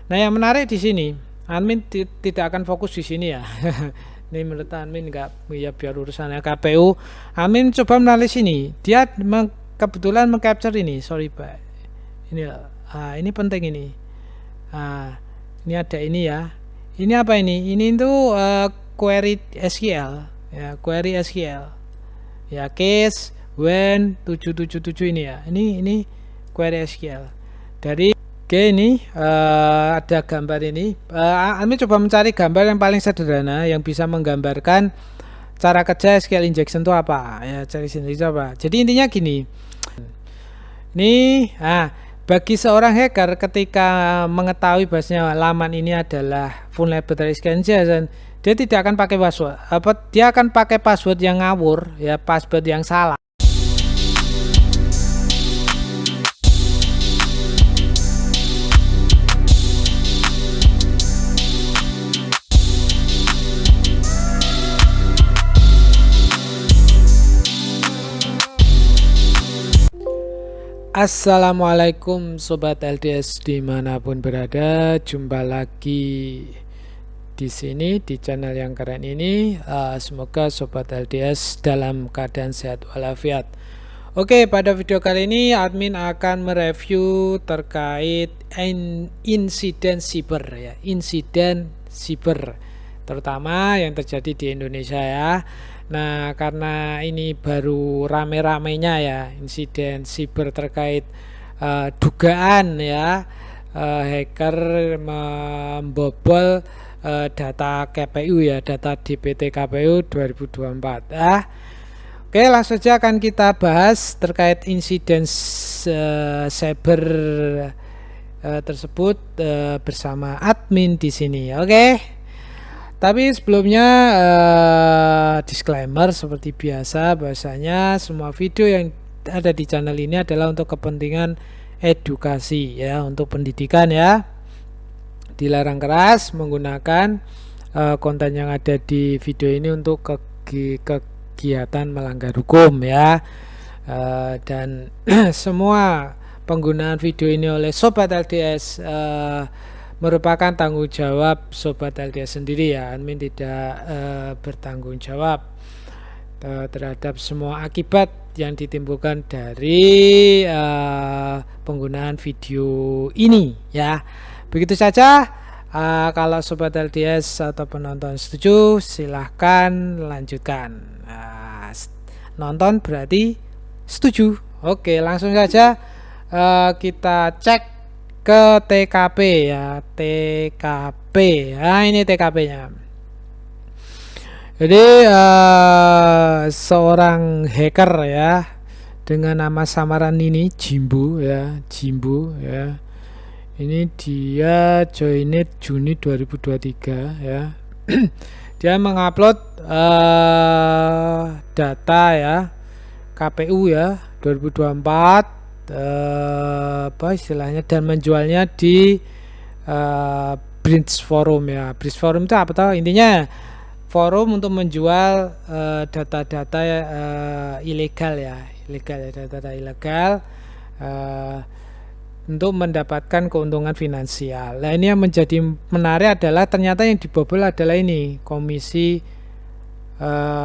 Nah, yang menarik di sini, admin tidak akan fokus di sini ya. Ini menurut admin nggak, ya biar urusannya KPU. Admin coba menarik sini. Dia kebetulan mengcapture ini. Sorry Pak. Ini, ini penting ini. Ah, ini ada ini ya. Ini apa ini? Ini itu query SQL ya, query SQL. Ya, case when 777 ini ya. Ini query SQL. Dari Oke, ini ada gambar ini. Kami coba mencari gambar yang paling sederhana yang bisa menggambarkan cara kerja SQL injection itu apa. Ya, cari sini coba. Jadi intinya gini. Nih, bagi seorang hacker ketika mengetahui bahwasanya laman ini adalah vulnerable SQL injection, dia tidak akan pakai password. Dia akan pakai password yang ngawur, ya, password yang salah. Assalamualaikum Sobat LDS dimanapun berada, jumpa lagi di sini di channel yang keren ini. Semoga Sobat LDS dalam keadaan sehat walafiat. Oke, pada video kali ini admin akan mereview terkait insiden siber ya, insiden siber terutama yang terjadi di Indonesia ya. Nah, karena ini baru rame-ramenya ya insiden siber terkait dugaan ya hacker membobol data KPU ya, data DPT KPU 2024. Oke, langsung saja akan kita bahas terkait insiden cyber tersebut bersama admin di sini. Oke. Tapi sebelumnya disclaimer seperti biasa, bahwasanya semua video yang ada di channel ini adalah untuk kepentingan edukasi ya, untuk pendidikan ya. Dilarang keras menggunakan konten yang ada di video ini untuk kegiatan melanggar hukum ya. Dan semua penggunaan video ini oleh Sobat LDS merupakan tanggung jawab Sobat LDS sendiri ya. Admin tidak bertanggung jawab terhadap semua akibat yang ditimbulkan dari penggunaan video ini ya. Begitu saja. Kalau Sobat LDS atau penonton setuju, silahkan lanjutkan. Nonton berarti setuju. Oke, langsung saja kita cek ke TKP ya, TKP. Nah, ini TKP-nya. Jadi seorang hacker ya dengan nama samaran ini Jimbo ya, Jimbo ya. Ini dia joined Juni 2023 ya. Dia mengupload data ya KPU ya 2024 apa istilahnya, dan menjualnya di Bridge Forum ya. Bridge Forum itu apa tahu, intinya forum untuk menjual data-data ilegal ya, data-data ilegal untuk mendapatkan keuntungan finansial. Nah, ini yang menjadi menarik adalah ternyata yang dibobol adalah ini Komisi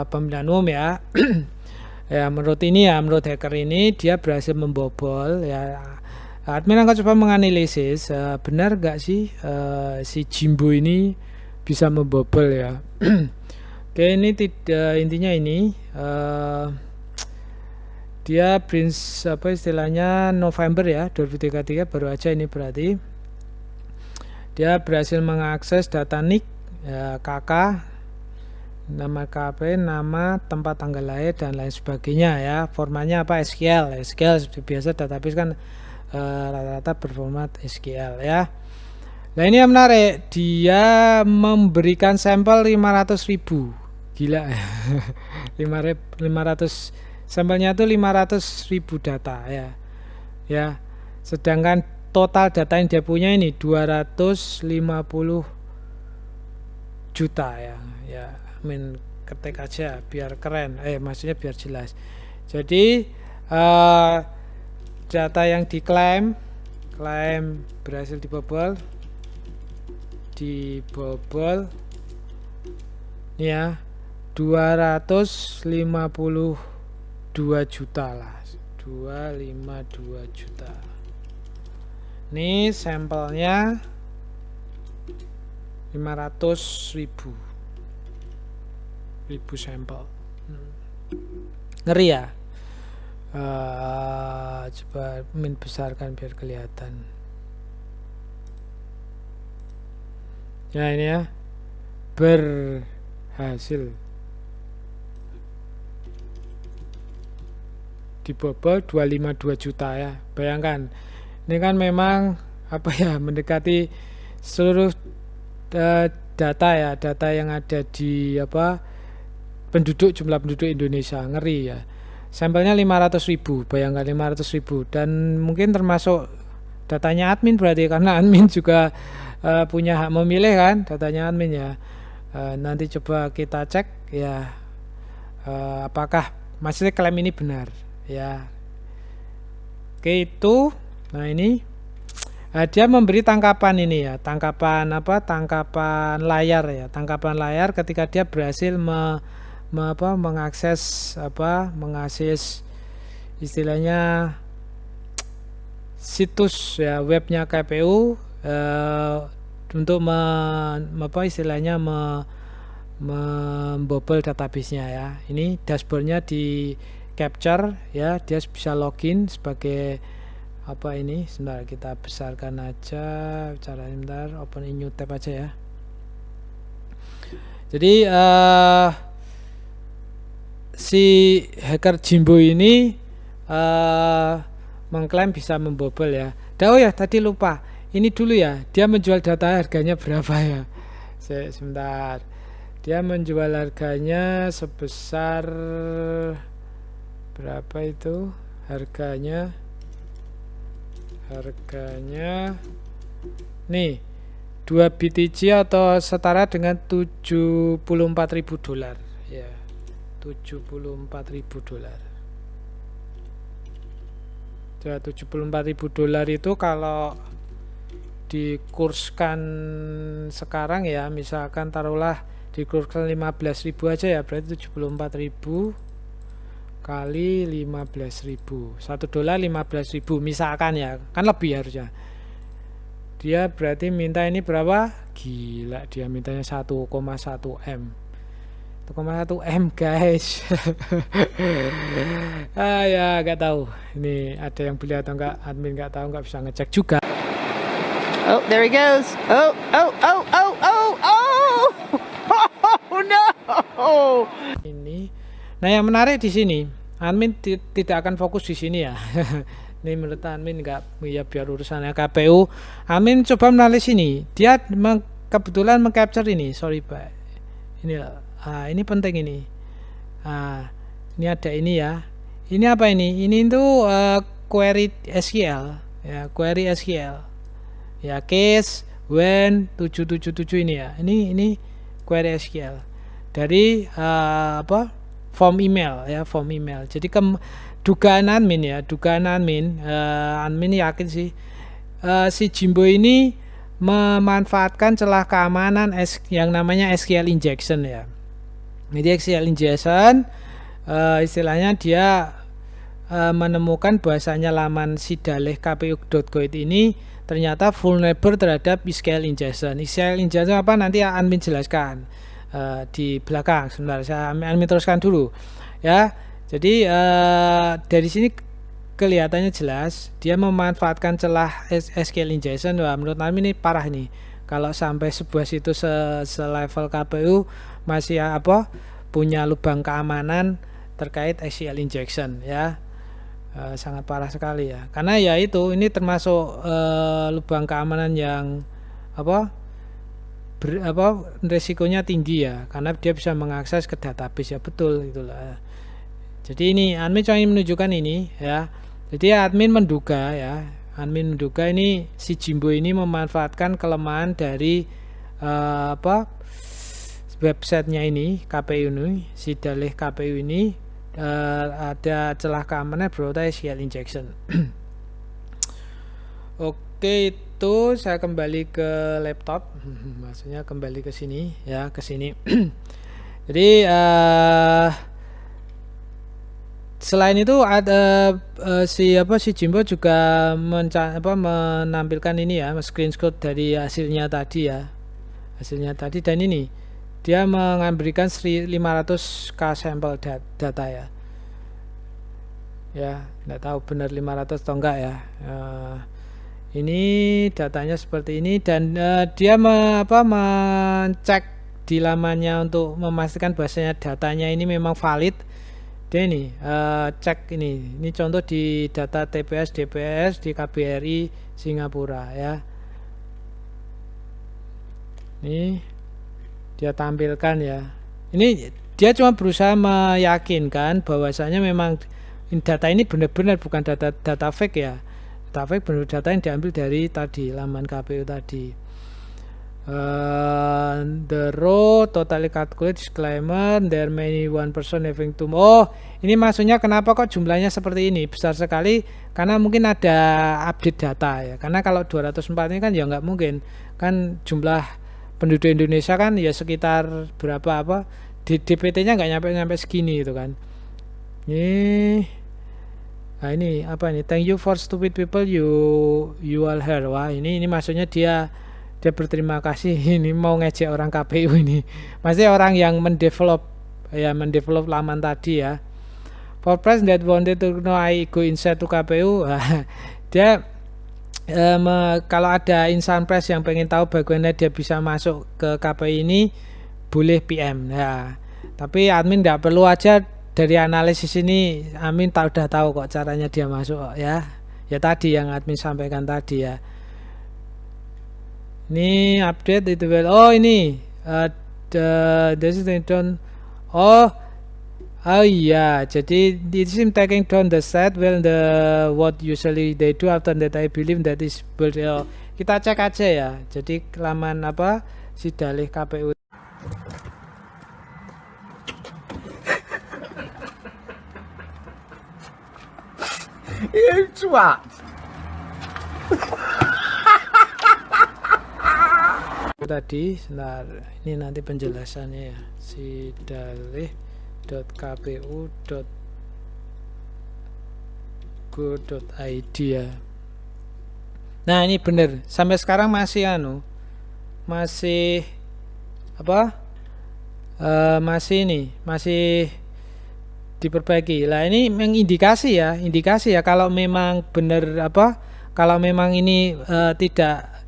Pemilihan Umum ya. Ya, menurut ini ya, menurut hacker ini dia berhasil membobol ya. Admin akan coba menganalisis benar gak sih si Jimbo ini bisa membobol ya. Oke, ini tidak, intinya ini dia prince apa istilahnya November ya 2033 baru aja ini, berarti dia berhasil mengakses data NIK ya, KK, nama KP, nama, tempat tanggal lahir dan lain sebagainya ya. Formatnya apa? SQL. SQL seperti biasa, database kan rata-rata berformat SQL ya. Nah, ini yang menarik, dia memberikan sampel 500.000. Gila. 500 sampelnya itu 500.000 data ya. Ya. Sedangkan total data yang dia punya ini 250 juta ya. Ya, ketik aja biar keren, maksudnya biar jelas. Jadi data yang diklaim berhasil dibobol dibobol ya 252 juta lah, 252 juta. Ini sampelnya 500.000 sampel. Ngeri ya. Coba min besarkan biar kelihatan. Ya ini ya, berhasil dibobol 252 juta ya. Bayangkan, ini kan memang apa ya, mendekati seluruh data ya, data yang ada di jumlah penduduk Indonesia. Ngeri ya. Sampelnya 500.000, bayangkan 500.000, dan mungkin termasuk datanya admin berarti, karena admin juga punya hak memilih kan, datanya admin ya. Nanti coba kita cek ya, apakah maksudnya klaim ini benar ya. Oke, itu nah ini dia memberi tangkapan ini ya, tangkapan layar ya, tangkapan layar ketika dia berhasil mengakses istilahnya situs ya, webnya KPU untuk istilahnya membobol database-nya ya. Ini dashboard-nya di capture ya, dia bisa login sebagai ini. Sebentar, kita besarkan aja caranya, bentar, open in new tab aja ya. Jadi si hacker Jimbo ini mengklaim bisa membobol ya. Oh ya, tadi lupa. Ini dulu ya, dia menjual data harganya berapa ya? Sebentar. Dia menjual harganya sebesar berapa itu? Harganya nih 2 BTC atau setara dengan 74.000 dolar ya, 74.000 dolar. 74.000 dolar itu kalau dikurskan sekarang ya, misalkan taruhlah dikurskan 15.000 aja ya, berarti 74.000 kali 15.000, 1 dolar 15.000 misalkan ya, kan lebih harusnya. Dia berarti minta ini berapa? Gila, dia mintanya 1,1 M. 1,1 M guys. Ya gak tahu ini ada yang beli atau enggak, admin gak tahu, nggak bisa ngecek juga. Oh, there he goes. Oh no. Ini, nah yang menarik di sini, admin tidak akan fokus di sini ya. Ini menurut admin nggak, ya biar urusannya KPU. Admin coba menarik sini, dia kebetulan mengcapture ini, sorry pak, ini ini penting ini. Ini ada ini ya, ini apa ini itu query SQL ya, query SQL ya, case when 777 ini ya, ini query SQL dari form email ya, form email. Jadi dugaan admin admin yakin sih si Jimbo ini memanfaatkan celah keamanan yang namanya SQL injection ya. Jadi SQL injection istilahnya dia menemukan bahwasanya laman sidalih kpu.go.id ini ternyata vulnerable terhadap SQL injection. SQL injection apa, nanti admin jelaskan di belakang. Sebentar, saya admin teruskan dulu ya. Jadi dari sini kelihatannya jelas dia memanfaatkan celah SQL injection. Wah, menurut admin ini parah nih. Kalau sampai sebuah situs selevel KPU masih punya lubang keamanan terkait SQL injection ya, sangat parah sekali ya. Karena ya itu, ini termasuk lubang keamanan yang resikonya tinggi ya, karena dia bisa mengakses ke database ya, betul itulah. Jadi ini admin cuma menunjukkan ini ya. Jadi admin menduga ini si Jimbo ini memanfaatkan kelemahan dari websitenya ini, KPU ini, sidalih KPU ini ada celah keamanan berupa SQL injection. Oke. Oke, itu saya kembali ke laptop. Maksudnya kembali ke sini ya, ke sini. Jadi selain itu ada si Jimbo juga menampilkan ini ya, screenshot dari hasilnya tadi ya. Hasilnya tadi, dan ini dia memberikan 500k sampel data ya. Ya, nggak tahu benar 500 atau enggak ya. Ini datanya seperti ini, dan dia mencek di lamannya untuk memastikan bahwasanya datanya ini memang valid. Dia ini cek ini contoh di data TPS DPS di KBRI Singapura ya. Ini dia tampilkan ya. Ini dia cuma berusaha meyakinkan bahwasanya memang data ini benar-benar bukan data fake ya. Data fake benar data yang diambil dari tadi laman KPU tadi. The row totally calculate disclaimer there may one person having to. Oh, ini maksudnya kenapa kok jumlahnya seperti ini besar sekali, karena mungkin ada update data ya. Karena kalau 204 ini kan ya nggak mungkin kan, jumlah penduduk Indonesia kan ya sekitar berapa di DPT-nya nggak nyampe segini itu kan. Nah ini apa ini, thank you for stupid people you all heard. Wah ini maksudnya dia berterima kasih ini mau ngejek orang KPU ini, maksudnya orang yang mendevelop laman tadi ya. For press that wanted to know I go inside to KPU, dia kalau ada insan press yang pengen tahu bagaimana dia bisa masuk ke KPU ini, boleh PM ya. Tapi admin tidak perlu, aja dari analisis ini admin udah tahu kok caranya dia masuk ya. Ya tadi yang admin sampaikan tadi ya. Ini update itu oh ini this is done. Oh iya, jadi it seems taking down the set what usually they do after that I believe that is built. Kita cek aja ya. Jadi laman si dalih KPU. Coba. Tadi sebentar, ini nanti penjelasannya ya, si dalih.kpu.go.id ya. Nah ini bener, sampai sekarang masih masih diperbaiki lah. Ini mengindikasi ya, kalau memang benar kalau memang ini tidak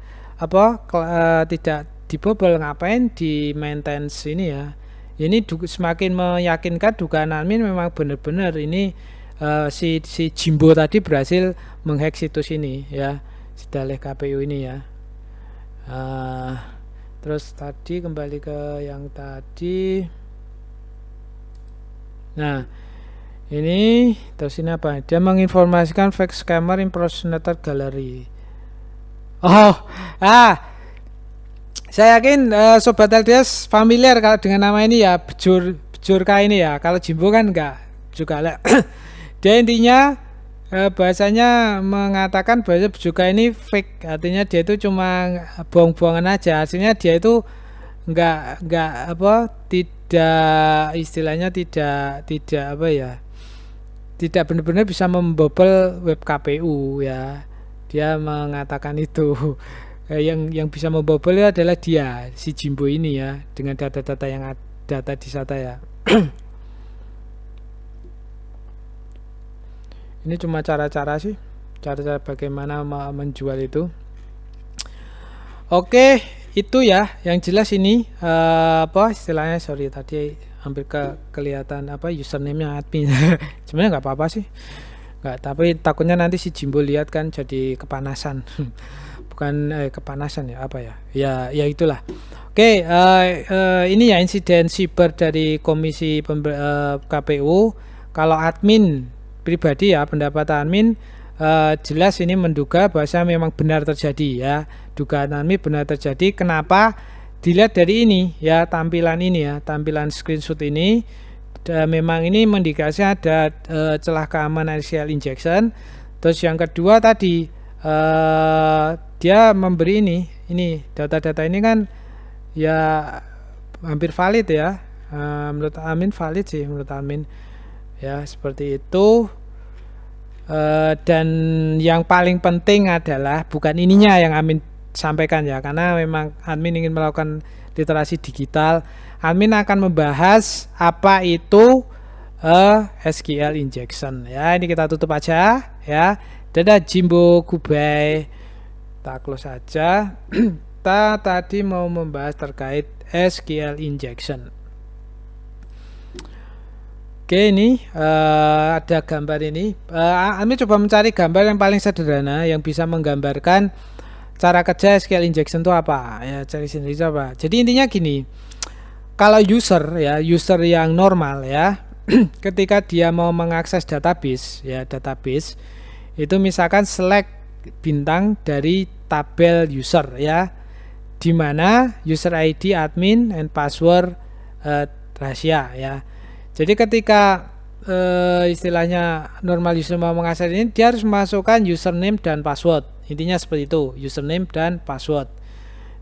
dibobol, ngapain di maintenance ini ya. Ini semakin meyakinkan dugaan admin memang benar-benar ini si Jimbo tadi berhasil menghack situs ini ya, si dalih KPU ini ya. Terus tadi kembali ke yang tadi. Nah ini terus ini apa, dia menginformasikan fake scammer impersonator gallery. Saya yakin sobat LDS familiar kalau dengan nama ini ya, Bejurka ini ya. Kalau Jimbo kan enggak juga lah. Dia intinya bahasanya mengatakan bahwa Bejurka ini fake, artinya dia itu cuma bohong-bohongan aja. Hasilnya dia itu enggak tidak istilahnya tidak tidak benar-benar bisa membobol web KPU ya. Dia mengatakan itu yang bisa membobol adalah dia, si Jimbo ini ya, dengan data-data yang data di SATA ya. Ini cuma cara-cara bagaimana menjual itu. Oke, itu ya yang jelas ini istilahnya, sorry tadi hampir kelihatan username-nya admin. Sebenarnya nggak apa-apa sih. Nggak, tapi takutnya nanti si Jimbo lihat kan jadi kepanasan. Bukan kepanasan ya, ya itulah. Oke, ini ya insiden siber dari komisi KPU. Kalau admin pribadi ya, pendapat admin jelas ini menduga bahwa memang benar terjadi ya, dugaan admin benar terjadi. Kenapa? Dilihat dari ini ya, tampilan screenshot ini. Memang ini mendikasi ada celah keamanan SQL injection. Terus yang kedua tadi dia memberi ini data-data ini kan ya hampir valid ya. Menurut admin valid sih, menurut admin ya, seperti itu. Dan yang paling penting adalah bukan ininya yang admin sampaikan ya, karena memang admin ingin melakukan literasi digital. Admin akan membahas apa itu SQL injection ya. Ini kita tutup aja ya. Dadah Jimbo, goodbye. Kita close saja. Kita tadi mau membahas terkait SQL injection. Oke, ini ada gambar ini. Admin coba mencari gambar yang paling sederhana yang bisa menggambarkan cara kerja SQL injection itu apa. Ya, cari sendiri coba. Jadi intinya gini. Kalau user yang normal ya, ketika dia mau mengakses database itu misalkan select bintang dari tabel user ya, di mana user ID, admin, and password rahasia ya. Jadi ketika istilahnya normal user mau mengakses ini, dia harus memasukkan username dan password. Intinya seperti itu, username dan password.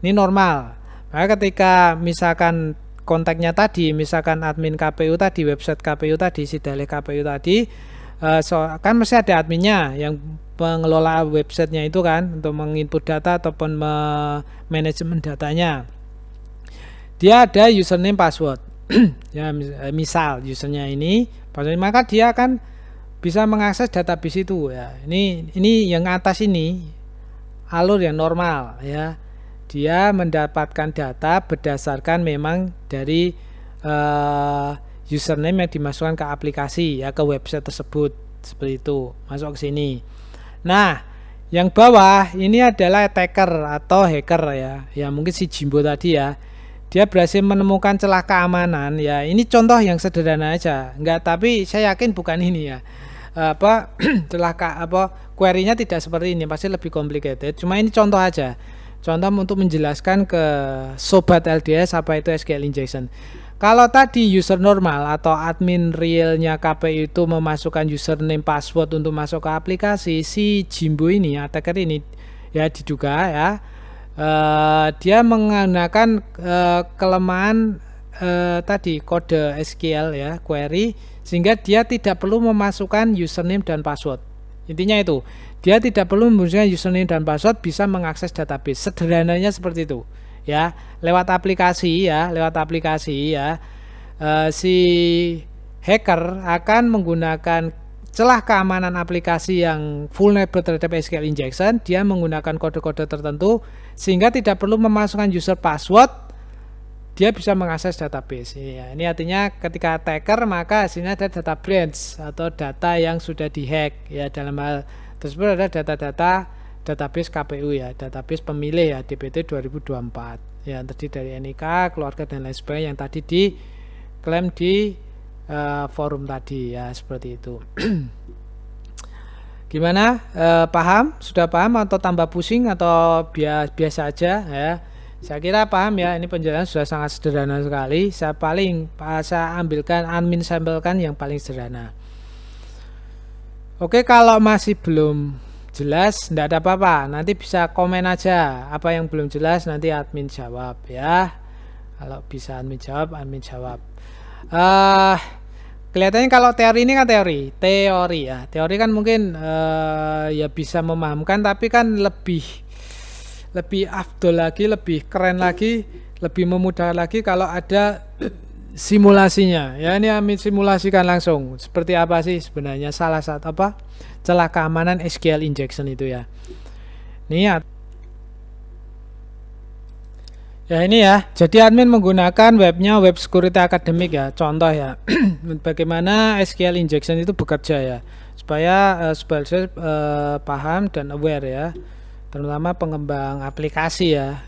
Ini normal. Maka ketika misalkan kontaknya tadi, misalkan admin KPU tadi, website KPU tadi, sidalih KPU tadi, kan mesti ada adminnya yang pengelola websitenya itu kan, untuk menginput data ataupun manajemen datanya. Dia ada username password. Ya, misal usernya ini, maka dia akan bisa mengakses database itu ya. Ini yang atas ini alur yang normal ya. Dia mendapatkan data berdasarkan memang dari username yang dimasukkan ke aplikasi ya, ke website tersebut, seperti itu, masuk ke sini. Nah, yang bawah ini adalah attacker atau hacker ya. Ya mungkin si Jimbo tadi ya. Dia berhasil menemukan celah keamanan ya. Ini contoh yang sederhana aja. Tapi saya yakin bukan ini ya. Query-nya tidak seperti ini, pasti lebih complicated. Cuma ini contoh aja. Contoh untuk menjelaskan ke sobat LDS apa itu SQL injection. Kalau tadi user normal atau admin realnya KPU itu memasukkan username password untuk masuk ke aplikasi, si Jimbo ini, attacker ini ya, diduga ya, dia menggunakan kelemahan tadi kode SQL ya, query, sehingga dia tidak perlu memasukkan username dan password. Intinya itu, dia tidak perlu memasukkan username dan password, bisa mengakses database. Sederhananya seperti itu ya, lewat aplikasi ya, si hacker akan menggunakan celah keamanan aplikasi yang vulnerable terhadap SQL injection. Dia menggunakan kode-kode tertentu sehingga tidak perlu memasukkan user password, dia bisa mengakses database ya. Ini artinya ketika attacker, maka hasilnya ada data breach atau data yang sudah dihack ya. Dalam hal tersebut ada data-data database KPU ya, database pemilih ya, DPT 2024 ya, terdiri dari NIK, keluarga dan lain sebagainya yang tadi diklaim di forum tadi ya, seperti itu. Gimana, paham? Sudah paham atau tambah pusing atau biasa aja ya? Saya kira paham ya. Ini penjelasan sudah sangat sederhana sekali. Saya ambilkan, admin sampelkan yang paling sederhana. Oke, kalau masih belum jelas, tidak ada apa-apa, nanti bisa komen aja apa yang belum jelas, nanti admin jawab ya. Kalau bisa admin jawab, kelihatannya kalau teori ini kan teori ya, teori kan mungkin ya bisa memahamkan, tapi kan lebih afdol lagi, lebih keren lagi, lebih memudahkan lagi kalau ada simulasinya ya. Ini kami simulasikan langsung seperti apa sih sebenarnya salah satu celah keamanan SQL injection itu ya. Ini ya ini ya. Jadi admin menggunakan webnya Web Security Academic ya, contoh ya. Bagaimana SQL injection itu bekerja ya, supaya paham dan aware ya, terutama pengembang aplikasi ya.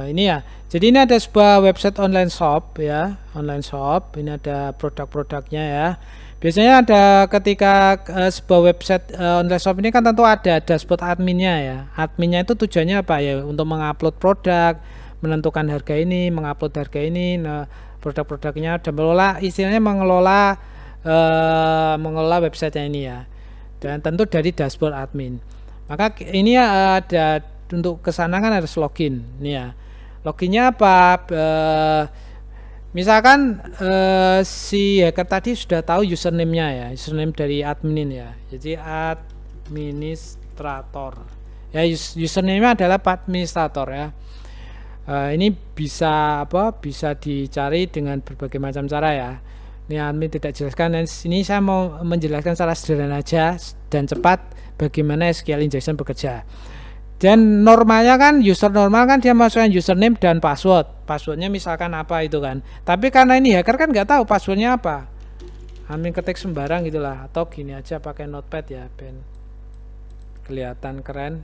Ini ya, jadi ini ada sebuah website online shop ya, ini ada produk-produknya ya. Biasanya ada ketika sebuah website online shop ini kan tentu ada dashboard adminnya ya. Adminnya itu tujuannya apa ya, untuk mengupload produk, menentukan harga ini, mengupload harga ini, produk-produknya, dan mengelola websitenya ini ya. Dan tentu dari dashboard admin. Maka ini ada untuk kesana kan harus login. Ini ya. Loginnya apa? Misalkan si hacker tadi sudah tahu username-nya ya, username dari admin ya. Jadi administrator. Ya, username-nya adalah administrator ya. Ini bisa bisa dicari dengan berbagai macam cara ya. Ini admin tidak jelaskan, dan ini saya mau menjelaskan secara sederhana aja dan cepat bagaimana SQL injection bekerja. Dan normalnya kan user normal kan dia masukkan username dan passwordnya misalkan apa itu kan. Tapi karena ini hacker kan nggak tahu passwordnya apa, admin ketik sembarang gitulah, atau gini aja pakai notepad ya, ben kelihatan keren.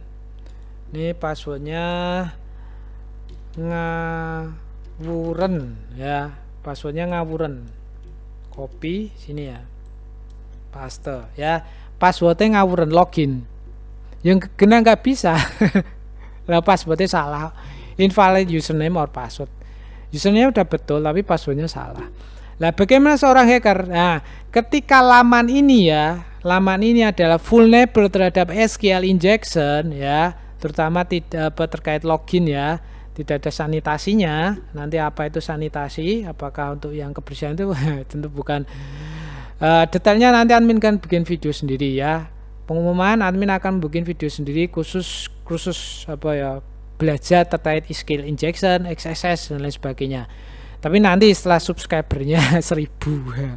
Ini passwordnya ngawuren ya, passwordnya ngawuren, copy sini ya, paste ya, passwordnya ngawuren, login yang kena nggak bisa. Lah passwordnya salah, invalid username or password, username udah betul tapi passwordnya salah. Lah bagaimana seorang hacker? Nah, ketika laman ini adalah vulnerable terhadap SQL injection ya, terutama tidak terkait login ya, tidak ada sanitasinya. Nanti apa itu sanitasi, apakah untuk yang kebersihan itu tentu bukan. Detailnya nanti admin kan bikin video sendiri ya. Pengumuman admin akan bikin video sendiri khusus belajar terkait SQL injection, XSS dan lain sebagainya. Tapi nanti setelah subscribernya 1000 ya,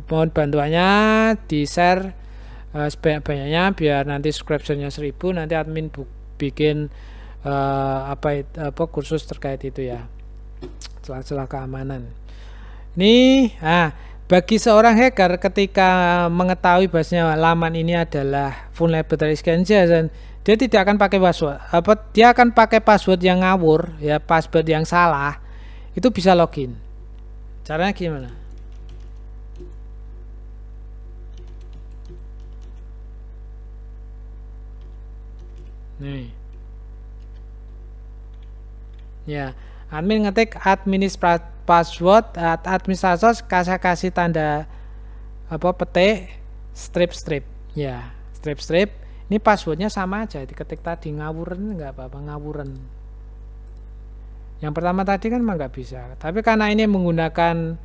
mohon bantuannya di share sebanyak-banyaknya biar nanti subscribernya 1000, nanti admin bikin kursus terkait itu ya, celah-celah keamanan. Ini bagi seorang hacker ketika mengetahui bahwasanya laman ini adalah vulnerable SQL injection, dia tidak akan pakai password, dia akan pakai password yang ngawur ya, password yang salah, itu bisa login. Caranya gimana? Nih ya, admin ngetik password administrator, kasih tanda petik strip ya, strip. Ini passwordnya sama aja diketik tadi, ngawuren nggak apa-apa, ngawuren. Yang pertama tadi kan emang nggak bisa, tapi karena ini menggunakan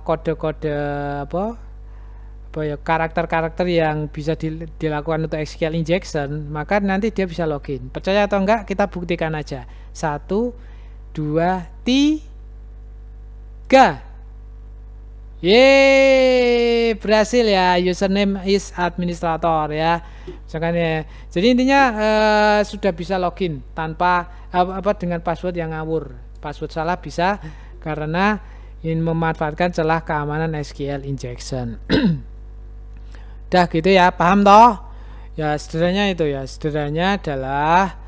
kode-kode karakter-karakter yang bisa dilakukan untuk SQL injection, maka nanti dia bisa login. Percaya atau enggak, kita buktikan aja. 1, 2, 3. Yeay, berhasil ya, username is administrator ya. Misalkan ya. Jadi intinya sudah bisa login tanpa dengan password yang ngawur. Password salah bisa karena ingin memanfaatkan celah keamanan SQL injection. Udah gitu ya, paham toh? Ya sederhananya itu ya, sederhananya adalah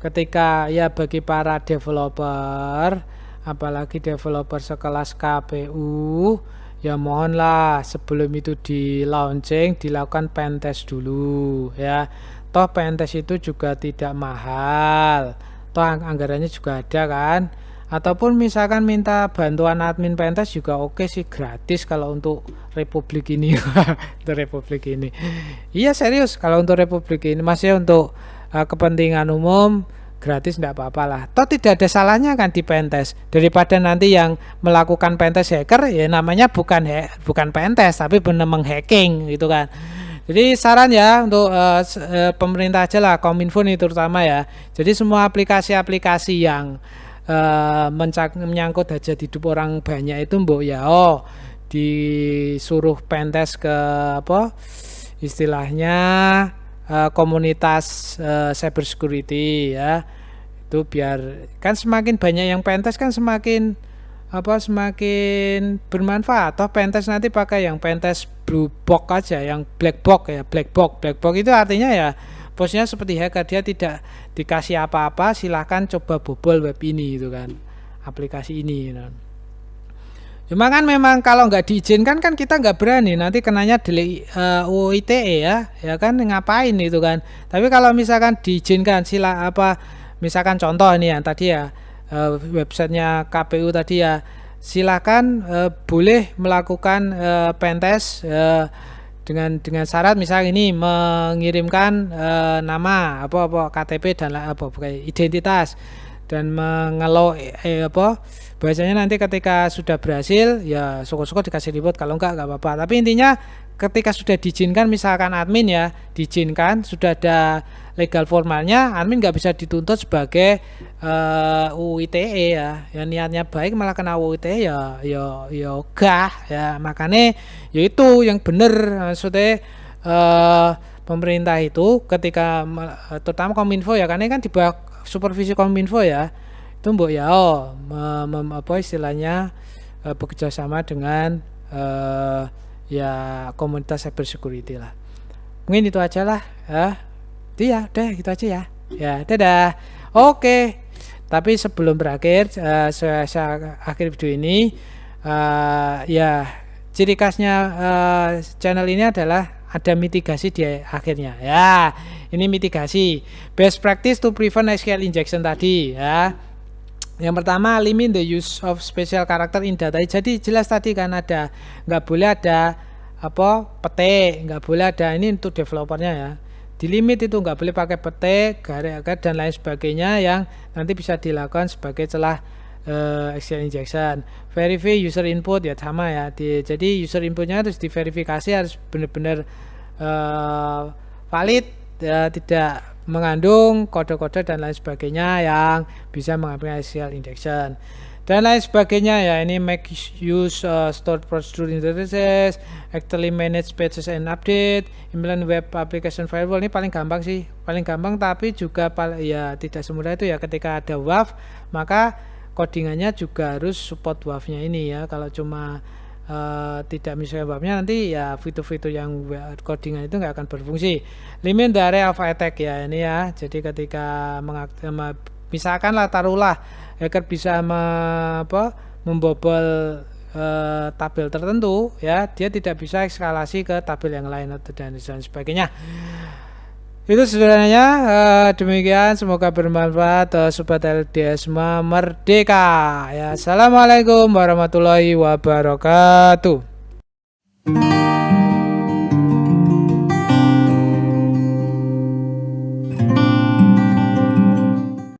ketika ya bagi para developer, apalagi developer sekelas KPU, ya mohonlah sebelum itu di launching dilakukan pentest dulu ya. Toh pentest itu juga tidak mahal, toh anggarannya juga ada kan. Ataupun misalkan minta bantuan admin pentest juga oke sih, gratis kalau untuk Republik ini. Untuk Republik ini iya serius, kalau untuk Republik ini masih untuk kepentingan umum gratis, enggak apa-apa lah, toh tidak ada salahnya kan di pentest, daripada nanti yang melakukan pentest hacker ya namanya bukan pentest tapi benar menghacking gitu kan. Jadi saran ya untuk pemerintah aja lah, Kominfo ini terutama ya, jadi semua aplikasi-aplikasi yang menyangkut hajat hidup orang banyak itu mbok ya disuruh pentest ke istilahnya komunitas cyber security ya, itu biar kan semakin banyak yang pentest kan semakin bermanfaat. Toh pentest nanti pakai yang pentest blue box aja, yang black box ya, black box itu artinya ya posnya seperti hacker, dia tidak dikasih apa-apa, silahkan coba bobol web ini gitu kan, aplikasi ini gitu. Cuma kan memang kalau nggak diizinkan kan kita nggak berani, nanti kenanya UU ITE ya kan, ngapain itu kan. Tapi kalau misalkan diizinkan misalkan contoh ini yang tadi ya, websitenya KPU tadi ya, silakan boleh melakukan pentest dengan syarat misal ini mengirimkan nama apa KTP dan identitas dan mengelola bahasanya nanti ketika sudah berhasil ya syukur-syukur dikasih reward, kalau enggak apa-apa. Tapi intinya ketika sudah diizinkan, misalkan admin ya diizinkan, sudah ada legal formalnya, admin nggak bisa dituntut sebagai UU ITE ya. Yang niatnya baik malah kena UU ITE ya gah ya. Makanya ya itu yang benar, maksudnya pemerintah itu ketika terutama Kominfo ya, karena kan di bawah supervisi Kominfo ya, itu mbok ya istilahnya bekerja sama dengan ya komunitas cyber security lah. Mungkin itu aja lah ya. Itu ya udah gitu aja ya. Ya dadah. Oke. Tapi sebelum berakhir saya akhir video ini ya ciri khasnya channel ini adalah ada mitigasi di akhirnya ya. Ini mitigasi best practice to prevent SQL injection tadi ya. Yang pertama, limit the use of special character in data. Jadi jelas tadi kan ada, nggak boleh ada petik, nggak boleh ada, ini untuk developernya ya. Di limit itu nggak boleh pakai petik, garis dan lain sebagainya yang nanti bisa dilakukan sebagai celah SQL injection. Verify user input ya sama ya. Jadi user inputnya harus diverifikasi, harus benar-benar valid ya, tidak mengandung kode-kode dan lain sebagainya yang bisa mengambil SQL injection dan lain sebagainya ya. Ini make use stored procedure interfaces, actively manage patches and update, implement web application firewall. Ini paling gampang sih, paling gampang, tapi juga ya tidak semudah itu ya. Ketika ada WAF maka codingannya juga harus support WAF-nya ini ya. Kalau cuma tidak misalnya WAF-nya, nanti ya fitur-fitur yang codingan itu nggak akan berfungsi. Limit the area of attack ya ini ya. Jadi ketika misalkan lah, taruhlah hacker bisa membobol tabel tertentu ya, dia tidak bisa eskalasi ke tabel yang lain dan sebagainya. Itu sebenarnya demikian, semoga bermanfaat sobat LDS semua, merdeka ya. Assalamualaikum warahmatullahi wabarakatuh.